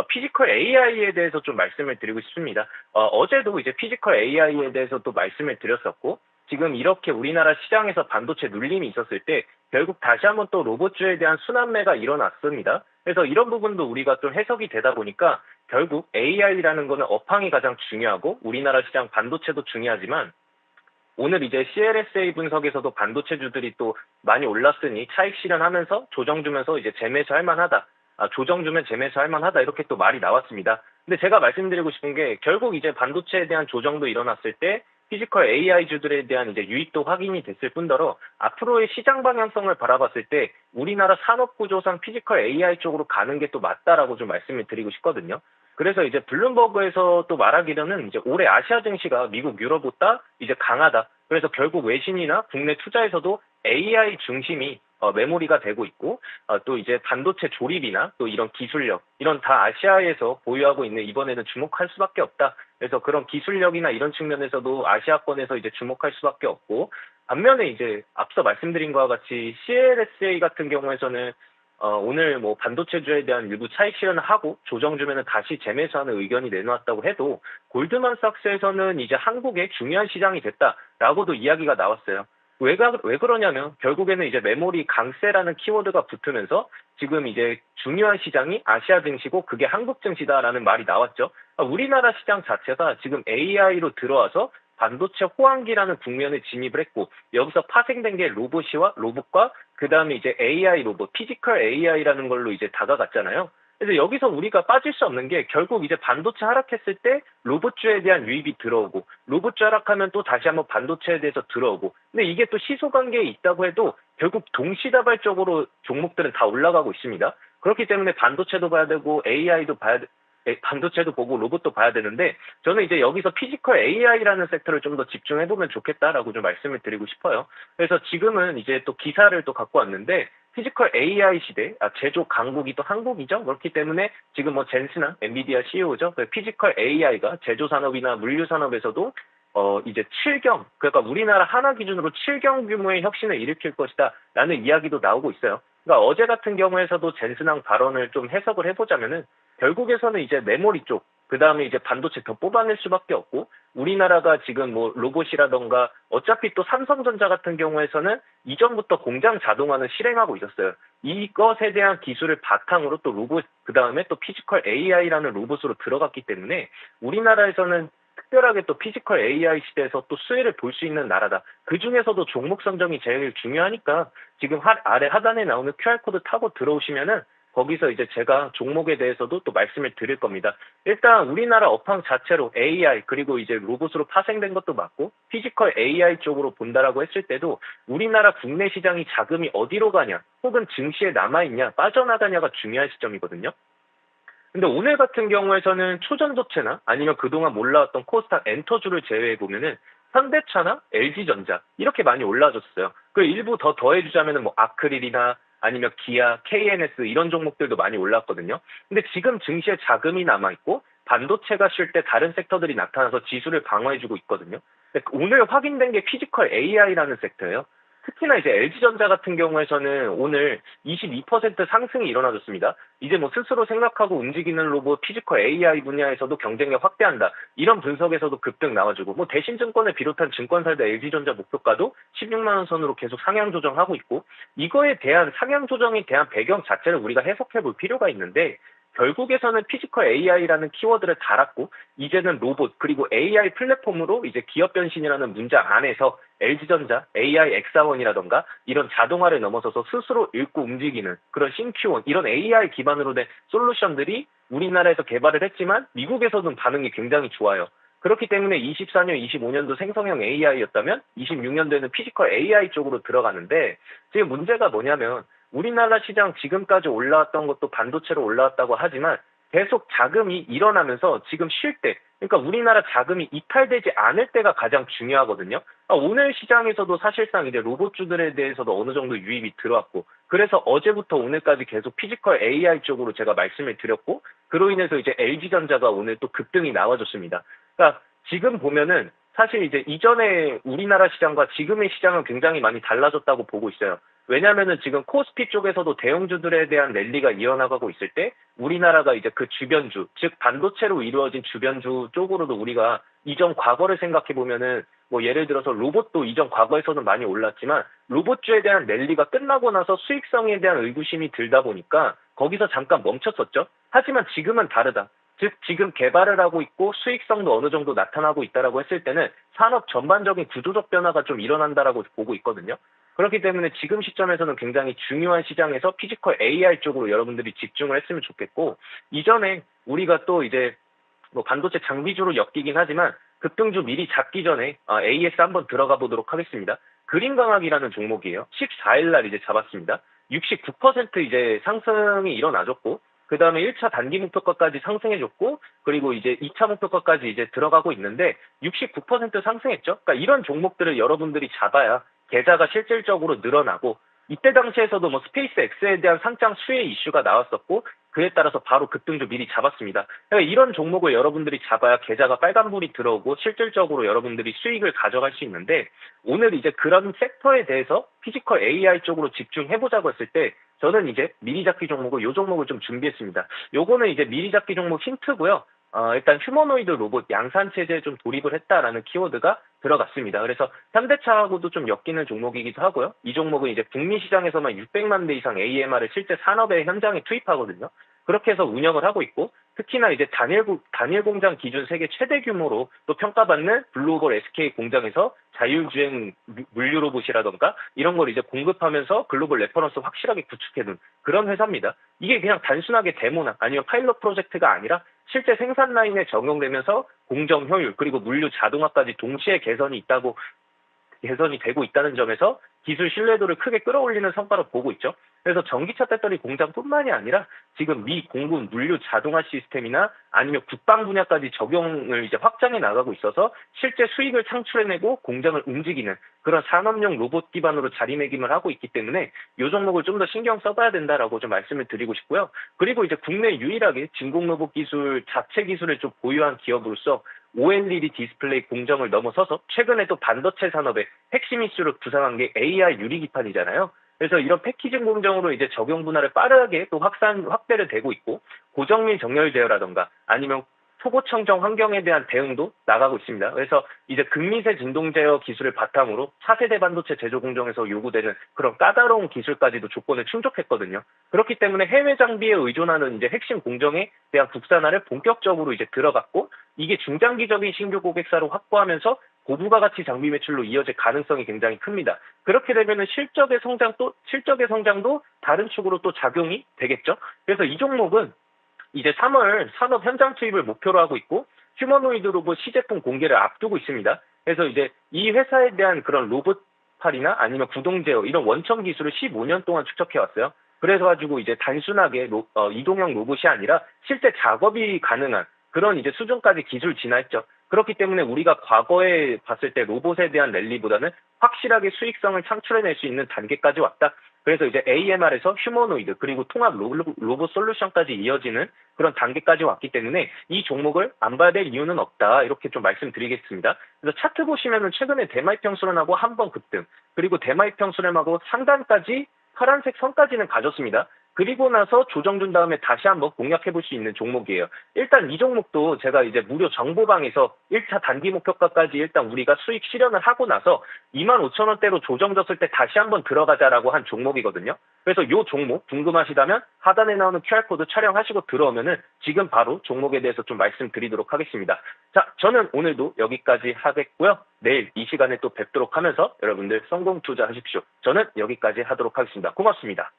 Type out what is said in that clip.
피지컬 AI에 대해서 좀 말씀을 드리고 싶습니다. 어제도 이제 피지컬 AI에 대해서 또 말씀을 드렸었고, 지금 이렇게 우리나라 시장에서 반도체 눌림이 있었을 때 결국 다시 한번 또 로봇주에 대한 순환매가 일어났습니다. 그래서 이런 부분도 우리가 좀 해석이 되다 보니까 결국 AI라는 거는 업황이 가장 중요하고 우리나라 시장 반도체도 중요하지만 오늘 이제 CLSA 분석에서도 반도체주들이 또 많이 올랐으니 차익 실현하면서 조정 주면서 이제 재매수할 만하다. 조정 주면 재매수할 만하다. 이렇게 또 말이 나왔습니다. 근데 제가 말씀드리고 싶은 게 결국 이제 반도체에 대한 조정도 일어났을 때 피지컬 AI주들에 대한 이제 유입도 확인이 됐을 뿐더러 앞으로의 시장 방향성을 바라봤을 때 우리나라 산업구조상 피지컬 AI 쪽으로 가는 게 또 맞다라고 좀 말씀을 드리고 싶거든요. 그래서 이제 블룸버그에서 또 말하기로는 이제 올해 아시아 증시가 미국, 유럽보다 이제 강하다. 그래서 결국 외신이나 국내 투자에서도 AI 중심이 메모리가 되고 있고 또 이제 반도체 조립이나 또 이런 기술력 이런 다 아시아에서 보유하고 있는 이번에는 주목할 수밖에 없다. 그래서 그런 기술력이나 이런 측면에서도 아시아권에서 이제 주목할 수밖에 없고 반면에 이제 앞서 말씀드린 것과 같이 CLSA 같은 경우에서는 오늘 뭐 반도체주에 대한 일부 차익 실현을 하고 조정 주면은 다시 재매수하는 의견이 내놓았다고 해도 골드만삭스에서는 이제 한국의 중요한 시장이 됐다라고도 이야기가 나왔어요. 왜 그러냐면 결국에는 이제 메모리 강세라는 키워드가 붙으면서 지금 이제 중요한 시장이 아시아 증시고 그게 한국 증시다라는 말이 나왔죠. 우리나라 시장 자체가 지금 AI로 들어와서 반도체 호황기라는 국면에 진입을 했고 여기서 파생된 게 로봇과 그 다음에 이제 AI 로봇, 피지컬 AI라는 걸로 이제 다가갔잖아요. 그래서 여기서 우리가 빠질 수 없는 게 결국 이제 반도체 하락했을 때 로봇주에 대한 유입이 들어오고 로봇주 하락하면 또 다시 한번 반도체에 대해서 들어오고 근데 이게 또 시소관계에 있다고 해도 결국 동시다발적으로 종목들은 다 올라가고 있습니다. 그렇기 때문에 반도체도 봐야 되고 AI도 봐야 돼. 반도체도 보고 로봇도 봐야 되는데 저는 이제 여기서 피지컬 AI라는 섹터를 좀 더 집중해보면 좋겠다라고 좀 말씀을 드리고 싶어요. 그래서 지금은 이제 또 기사를 또 갖고 왔는데 피지컬 AI 시대, 제조 강국이 또 한국이죠. 그렇기 때문에 지금 뭐 젠슨한 엔비디아 CEO죠. 피지컬 AI가 제조 산업이나 물류 산업에서도 이제 7경, 그러니까 우리나라 하나 기준으로 7경 규모의 혁신을 일으킬 것이다 라는 이야기도 나오고 있어요. 그러니까 어제 같은 경우에서도 젠슨항 발언을 좀 해석을 해보자면은 결국에서는 이제 메모리 쪽, 그 다음에 이제 반도체 더 뽑아낼 수밖에 없고, 우리나라가 지금 뭐 로봇이라던가, 어차피 또 삼성전자 같은 경우에서는 이전부터 공장 자동화는 실행하고 있었어요. 이것에 대한 기술을 바탕으로 또 로봇, 그 다음에 또 피지컬 AI라는 로봇으로 들어갔기 때문에, 우리나라에서는 특별하게 또 피지컬 AI 시대에서 또 수혜를 볼 수 있는 나라다. 그 중에서도 종목 선정이 제일 중요하니까, 지금 아래 하단에 나오는 QR코드 타고 들어오시면은, 거기서 이제 제가 종목에 대해서도 또 말씀을 드릴 겁니다. 일단 우리나라 업황 자체로 AI 그리고 이제 로봇으로 파생된 것도 맞고 피지컬 AI 쪽으로 본다라고 했을 때도 우리나라 국내 시장이 자금이 어디로 가냐 혹은 증시에 남아있냐 빠져나가냐가 중요한 시점이거든요. 근데 오늘 같은 경우에서는 초전도체나 아니면 그동안 몰라왔던 코스닥 엔터주를 제외해보면은 현대차나 LG전자 이렇게 많이 올라졌어요. 그 일부 더 더해주자면은 뭐 아크릴이나 아니면 기아, KNS 이런 종목들도 많이 올랐거든요. 근데 지금 증시에 자금이 남아있고 반도체가 쉴 때 다른 섹터들이 나타나서 지수를 방어해주고 있거든요. 근데 오늘 확인된 게 피지컬 AI라는 섹터예요. 특히나 이제 LG전자 같은 경우에서는 오늘 22% 상승이 일어나졌습니다. 이제 뭐 스스로 생각하고 움직이는 로봇 피지컬 AI 분야에서도 경쟁력 확대한다. 이런 분석에서도 급등 나와주고 뭐 대신증권을 비롯한 증권사들 LG전자 목표가도 16만 원 선으로 계속 상향 조정하고 있고 이거에 대한 상향 조정에 대한 배경 자체를 우리가 해석해 볼 필요가 있는데 결국에서는 피지컬 AI라는 키워드를 달았고 이제는 로봇 그리고 AI 플랫폼으로 이제 기업 변신이라는 문장 안에서 LG전자, AI X1이라던가 이런 자동화를 넘어서서 스스로 읽고 움직이는 그런 신큐원 이런 AI 기반으로 된 솔루션들이 우리나라에서 개발을 했지만 미국에서는 반응이 굉장히 좋아요. 그렇기 때문에 24년, 25년도 생성형 AI였다면 26년도에는 피지컬 AI 쪽으로 들어가는데 지금 문제가 뭐냐면 우리나라 시장 지금까지 올라왔던 것도 반도체로 올라왔다고 하지만 계속 자금이 일어나면서 지금 쉴 때, 그러니까 우리나라 자금이 이탈되지 않을 때가 가장 중요하거든요. 오늘 시장에서도 사실상 이제 로봇주들에 대해서도 어느 정도 유입이 들어왔고, 그래서 어제부터 오늘까지 계속 피지컬 AI 쪽으로 제가 말씀을 드렸고, 그로 인해서 이제 LG전자가 오늘 또 급등이 나와줬습니다. 그러니까 지금 보면은 사실 이제 이전에 우리나라 시장과 지금의 시장은 굉장히 많이 달라졌다고 보고 있어요. 왜냐하면은 지금 코스피 쪽에서도 대형주들에 대한 랠리가 이어나가고 있을 때 우리나라가 이제 그 주변주, 즉 반도체로 이루어진 주변주 쪽으로도 우리가 이전 과거를 생각해 보면은 뭐 예를 들어서 로봇도 이전 과거에서는 많이 올랐지만 로봇주에 대한 랠리가 끝나고 나서 수익성에 대한 의구심이 들다 보니까 거기서 잠깐 멈췄었죠. 하지만 지금은 다르다. 즉 지금 개발을 하고 있고 수익성도 어느 정도 나타나고 있다라고 했을 때는 산업 전반적인 구조적 변화가 좀 일어난다라고 보고 있거든요. 그렇기 때문에 지금 시점에서는 굉장히 중요한 시장에서 피지컬 AR 쪽으로 여러분들이 집중을 했으면 좋겠고, 이전에 우리가 또 이제 뭐 반도체 장비주로 엮이긴 하지만 급등주 미리 잡기 전에 AS 한번 들어가 보도록 하겠습니다. 그린광학이라는 종목이에요. 14일 날 이제 잡았습니다. 69% 이제 상승이 일어나줬고, 그 다음에 1차 단기 목표가까지 상승해줬고, 그리고 이제 2차 목표가까지 이제 들어가고 있는데 69% 상승했죠. 그러니까 이런 종목들을 여러분들이 잡아야 계좌가 실질적으로 늘어나고, 이때 당시에서도 뭐 스페이스 X에 대한 상장 수혜 이슈가 나왔었고 그에 따라서 바로 급등주 미리 잡았습니다. 그러니까 이런 종목을 여러분들이 잡아야 계좌가 빨간불이 들어오고 실질적으로 여러분들이 수익을 가져갈 수 있는데, 오늘 이제 그런 섹터에 대해서 피지컬 AI 쪽으로 집중해보자고 했을 때 저는 이제 미리 잡기 종목을 요 종목을 좀 준비했습니다. 요거는 이제 미리 잡기 종목 힌트고요. 일단 휴머노이드 로봇 양산 체제에 좀 돌입을 했다라는 키워드가 들어갔습니다. 그래서 현대차하고도 좀 엮이는 종목이기도 하고요. 이 종목은 이제 북미 시장에서만 600만 대 이상 AMR을 실제 산업의 현장에 투입하거든요. 그렇게 해서 운영을 하고 있고, 특히나 이제 단일 공장 기준 세계 최대 규모로 또 평가받는 글로벌 SK 공장에서 자율주행 물류 로봇이라던가 이런 걸 이제 공급하면서 글로벌 레퍼런스 확실하게 구축해둔 그런 회사입니다. 이게 그냥 단순하게 데모나 아니면 파일럿 프로젝트가 아니라 실제 생산 라인에 적용되면서 공정 효율 그리고 물류 자동화까지 동시에 개선이 되고 있다는 점에서 기술 신뢰도를 크게 끌어올리는 성과로 보고 있죠. 그래서 전기차 배터리 공장뿐만이 아니라 지금 미 공군 물류 자동화 시스템이나 아니면 국방 분야까지 적용을 이제 확장해 나가고 있어서 실제 수익을 창출해내고 공장을 움직이는 그런 산업용 로봇 기반으로 자리매김을 하고 있기 때문에 이 종목을 좀 더 신경 써봐야 된다라고 좀 말씀을 드리고 싶고요. 그리고 이제 국내 유일하게 진공 로봇 기술 자체 기술을 좀 보유한 기업으로서 OLED 디스플레이 공정을 넘어서서 최근에 또 반도체 산업의 핵심 이슈를 구상한 게 AR 유리기판이잖아요. 그래서 이런 패키징 공정으로 이제 적용 분야를 빠르게 또 확대를 되고 있고, 고정밀 정렬 제어라던가 아니면 초고청정 환경에 대한 대응도 나가고 있습니다. 그래서 이제 극미세 진동 제어 기술을 바탕으로 차세대 반도체 제조 공정에서 요구되는 그런 까다로운 기술까지도 조건을 충족했거든요. 그렇기 때문에 해외 장비에 의존하는 이제 핵심 공정에 대한 국산화를 본격적으로 이제 들어갔고, 이게 중장기적인 신규 고객사로 확보하면서 고부가 가치 장비 매출로 이어질 가능성이 굉장히 큽니다. 그렇게 되면은 실적의 성장도 다른 축으로 또 작용이 되겠죠. 그래서 이 종목은 이제 3월 산업 현장 투입을 목표로 하고 있고, 휴머노이드 로봇 시제품 공개를 앞두고 있습니다. 그래서 이제 이 회사에 대한 그런 로봇팔이나 아니면 구동 제어 이런 원천 기술을 15년 동안 축적해 왔어요. 그래서 가지고 이제 단순하게 이동형 로봇이 아니라 실제 작업이 가능한 그런 이제 수준까지 기술 진화했죠. 그렇기 때문에 우리가 과거에 봤을 때 로봇에 대한 랠리보다는 확실하게 수익성을 창출해낼 수 있는 단계까지 왔다. 그래서 이제 AMR에서 휴머노이드 그리고 통합 로봇 솔루션까지 이어지는 그런 단계까지 왔기 때문에 이 종목을 안 봐야 될 이유는 없다. 이렇게 좀 말씀드리겠습니다. 그래서 차트 보시면은 최근에 대마이평 수렴하고 한 번 급등, 그리고 대마이평 수렴하고 상단까지 파란색 선까지는 가졌습니다. 그리고 나서 조정 준 다음에 다시 한번 공략해 볼 수 있는 종목이에요. 일단 이 종목도 제가 이제 무료 정보방에서 1차 단기 목표가까지 일단 우리가 수익 실현을 하고 나서 25,000원대로 조정졌을 때 다시 한번 들어가자라고 한 종목이거든요. 그래서 이 종목 궁금하시다면 하단에 나오는 QR코드 촬영하시고 들어오면은 지금 바로 종목에 대해서 좀 말씀드리도록 하겠습니다. 자, 저는 오늘도 여기까지 하겠고요. 내일 이 시간에 또 뵙도록 하면서 여러분들 성공 투자하십시오. 저는 여기까지 하도록 하겠습니다. 고맙습니다.